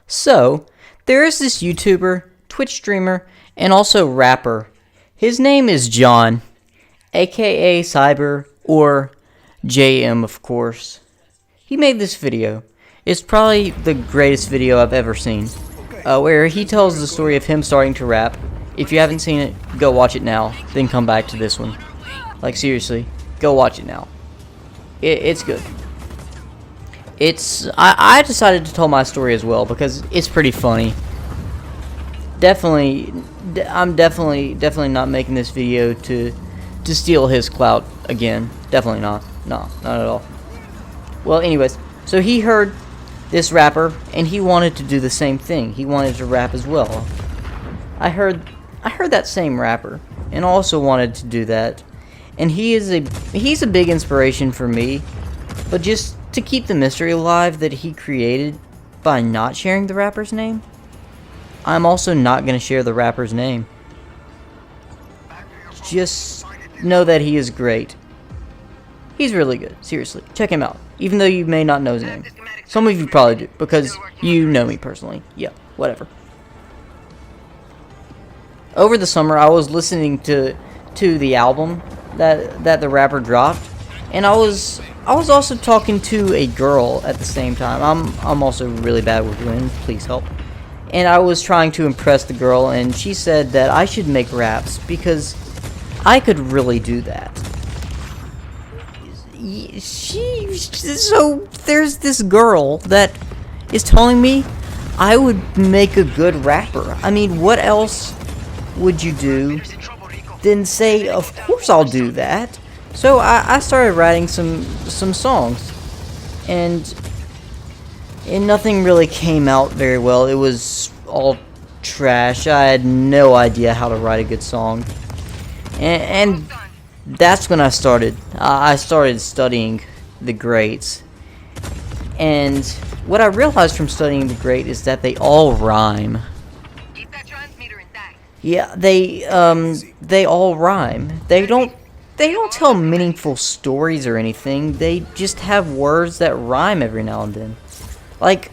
So, there is this YouTuber, Twitch streamer, and also rapper. His name is John, aka Cyber, or JayM, of course. He made this video. It's probably the greatest video I've ever seen, where he tells the story of him starting to rap. If you haven't seen it, go watch it now, then come back to this one. Like, seriously, go watch it now. It's good. I decided to tell my story as well because it's pretty funny. I'm definitely not making this video to steal his clout again. Definitely not. No, not at all. Well, anyways, so he heard this rapper and he wanted to do the same thing. He wanted to rap as well. I heard that same rapper and also wanted to do that. And he's a big inspiration for me, but just to keep the mystery alive that he created by not sharing the rapper's name, I'm also not going to share the rapper's name. Just know that he is great. He's really good. Seriously, check him out. Even though you may not know his name. Some of you probably do, because you know me personally. Yeah, whatever. Over the summer, I was listening to the album that the rapper dropped, and I was also talking to a girl at the same time. I'm also really bad with women. Please help. And I was trying to impress the girl, and she said that I should make raps because I could really do that. So there's this girl that is telling me I would make a good rapper. I mean, what else would you do than say, of course I'll do that? So I started writing some songs, and nothing really came out very well. It was all trash. I had no idea how to write a good song, and that's when I started studying the greats. And what I realized from studying the great is that they all rhyme. Yeah, they all rhyme. They don't tell meaningful stories or anything. They just have words that rhyme every now and then. Like,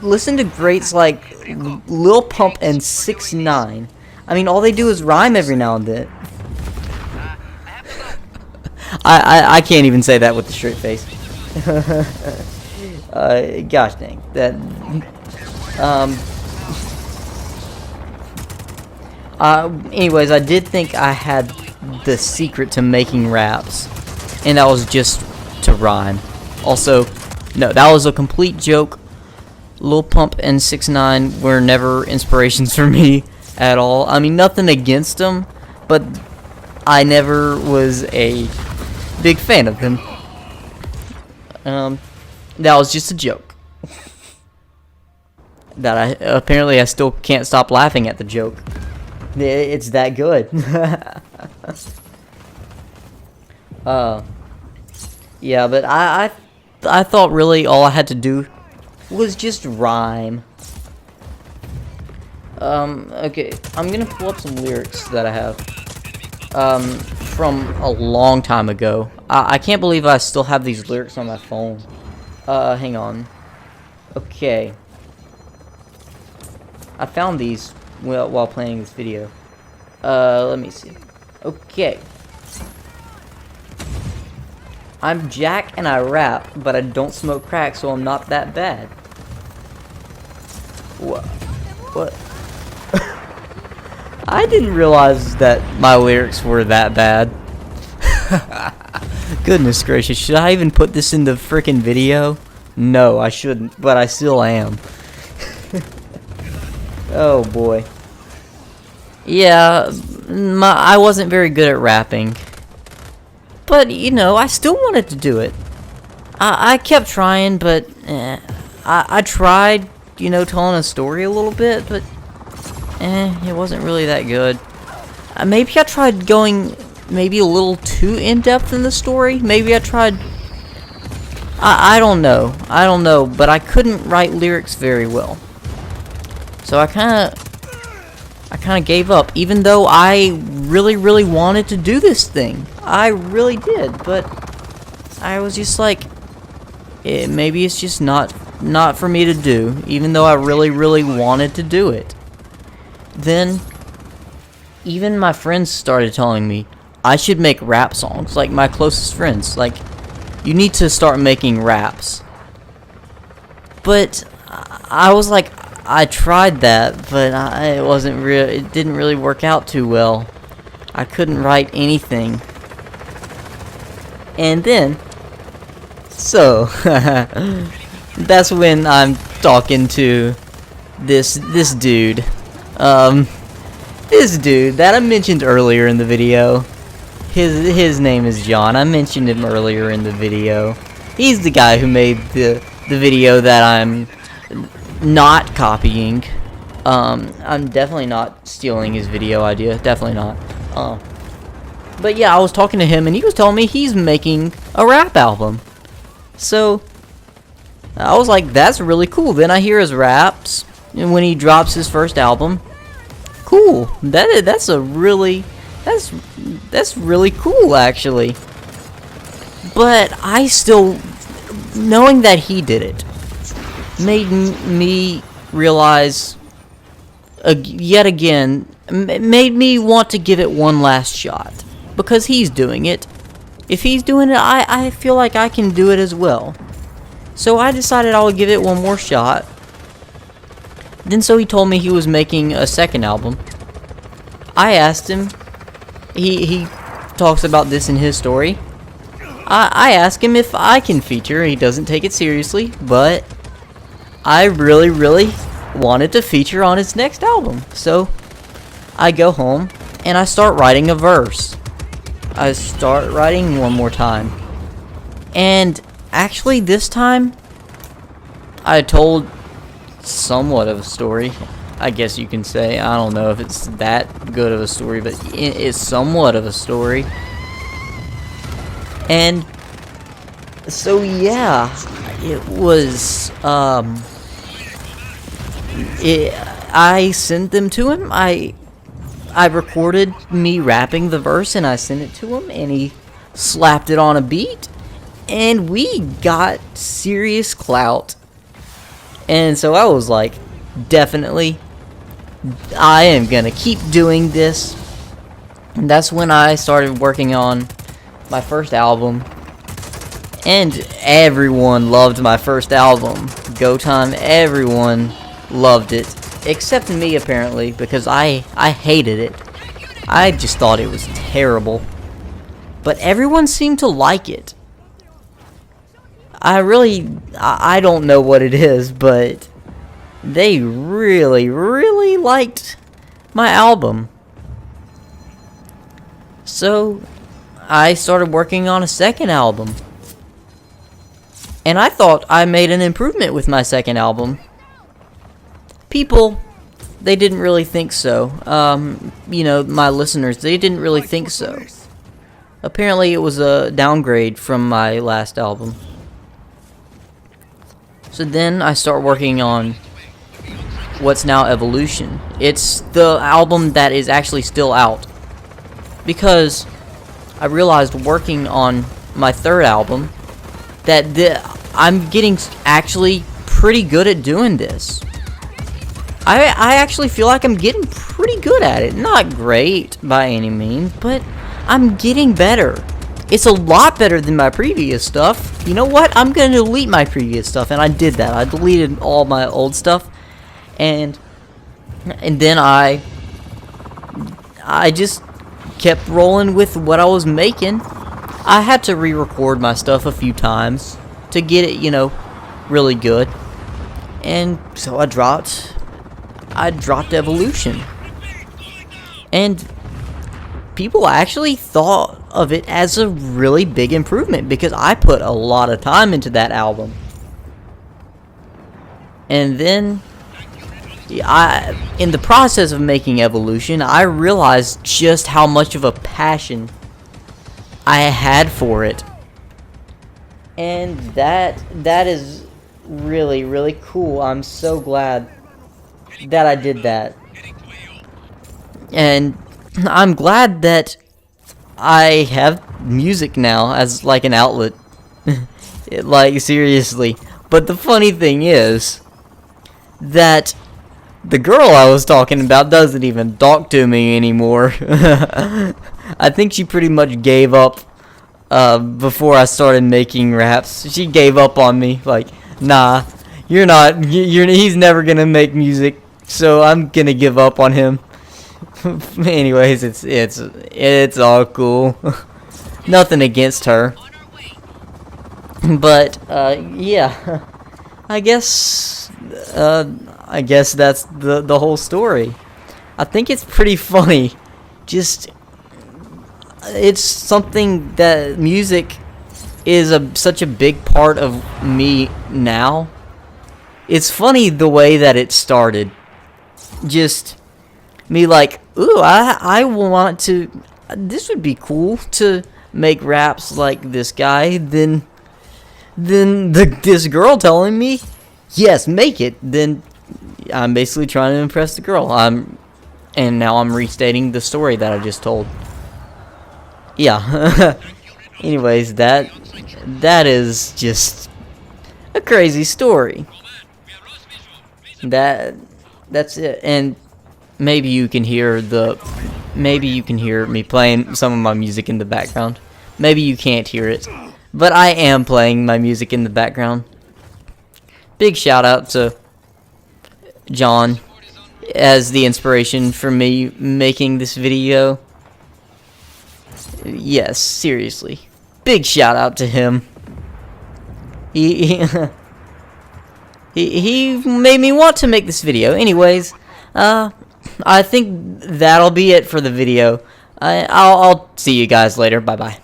listen to greats like Lil Pump and 6ix9ine. I mean, all they do is rhyme every now and then. I can't even say that with a straight face. Gosh dang. That. Anyways, I did think I had the secret to making raps, and that was just to rhyme. Also, no, that was a complete joke. Lil Pump and 6ix9ine were never inspirations for me at all. I mean, nothing against them, but I never was a big fan of them. That was just a joke. That apparently I still can't stop laughing at the joke. It's that good. Yeah, but I thought really all I had to do was just rhyme. Okay, I'm gonna pull up some lyrics that I have from a long time ago. I can't believe I still have these lyrics on my phone. Hang on. Okay, I found these while playing this video. Let me see. Okay. I'm Jack and I rap, but I don't smoke crack, so I'm not that bad. What? I didn't realize that my lyrics were that bad. Goodness gracious, should I even put this in the frickin' video? No, I shouldn't, but I still am. Oh boy. Yeah, I wasn't very good at rapping. But, you know, I still wanted to do it. I kept trying, but I tried, you know, telling a story a little bit, but it wasn't really that good. Maybe I tried going maybe a little too in-depth in the story. Maybe I tried... I don't know. I don't know, but I couldn't write lyrics very well. So I kind of gave up, even though I really wanted to do this thing. I really did, but I was just like, maybe it's just not not for me to do, even though I really, really wanted to do it. Then, even my friends started telling me I should make rap songs, like my closest friends. Like, you need to start making raps. But I was like, I tried that, but it didn't really work out too well. I couldn't write anything. And then, so that's when I'm talking to this dude. This dude that I mentioned earlier in the video. His name is John. I mentioned him earlier in the video. He's the guy who made the video that I'm not copying. I'm definitely not stealing his video idea. Definitely not. But yeah, I was talking to him and he was telling me he's making a rap album. So I was like, that's really cool. Then I hear his raps and when he drops his first album. Cool. That's really cool, actually. But I still, knowing that he did it, made me realize, yet again, made me want to give it one last shot. Because he's doing it. If he's doing it, I feel like I can do it as well. So I decided I would give it one more shot. Then so he told me he was making a second album. I asked him, he talks about this in his story. I asked him if I can feature. He doesn't take it seriously, but I really, really wanted to feature on his next album. So I go home and I start writing a verse. I start writing one more time. And actually this time I told somewhat of a story, I guess you can say. I don't know if it's that good of a story, but it is somewhat of a story. And so yeah, it was I sent them to him. I recorded me rapping the verse and I sent it to him and he slapped it on a beat and we got serious clout. And so I was like, definitely, I am gonna keep doing this. And that's when I started working on my first album. And everyone loved my first album. Go Time, everyone loved it. Except me, apparently, because I hated it. I just thought it was terrible. But everyone seemed to like it. I don't know what it is, but they really, really liked my album. So I started working on a second album. And I thought I made an improvement with my second album. People, they didn't really think so. You know, my listeners, they didn't really think so. Apparently it was a downgrade from my last album. So then I start working on what's now Evolution. It's the album that is actually still out. Because I realized working on my third album that I'm getting actually pretty good at doing this. I actually feel like I'm getting pretty good at it. Not great by any means, but I'm getting better. It's a lot better than my previous stuff. You know what? I'm going to delete my previous stuff, and I did that. I deleted all my old stuff, and then I just kept rolling with what I was making. I had to re-record my stuff a few times to get it, you know, really good. And so I dropped Evolution. And people actually thought of it as a really big improvement because I put a lot of time into that album. And then in the process of making Evolution, I realized just how much of a passion I had for it. And that is really, really cool. I'm so glad that I did that. And I'm glad that I have music now as like an outlet. Like seriously, But the funny thing is that the girl I was talking about doesn't even talk to me anymore. I think she pretty much gave up before I started making raps. She gave up on me, like, nah, he's never gonna make music, so I'm gonna give up on him. Anyways, it's all cool. Nothing against her. But yeah, I guess that's the whole story. I think it's pretty funny. Just it's something that music is such a big part of me now. It's funny the way that it started. Just me like, ooh, I want to. This would be cool to make raps like this guy. Then this girl telling me, yes, make it. Then I'm basically trying to impress the girl. And now I'm restating the story that I just told. Yeah. Anyways, that is just a crazy story. That's it. And maybe you can hear me playing some of my music in the background. Maybe you can't hear it, but I am playing my music in the background. Big shout out to John as the inspiration for me making this video. Yes, seriously. Big shout out to him. He made me want to make this video. Anyways, I think that'll be it for the video. I'll see you guys later. Bye bye.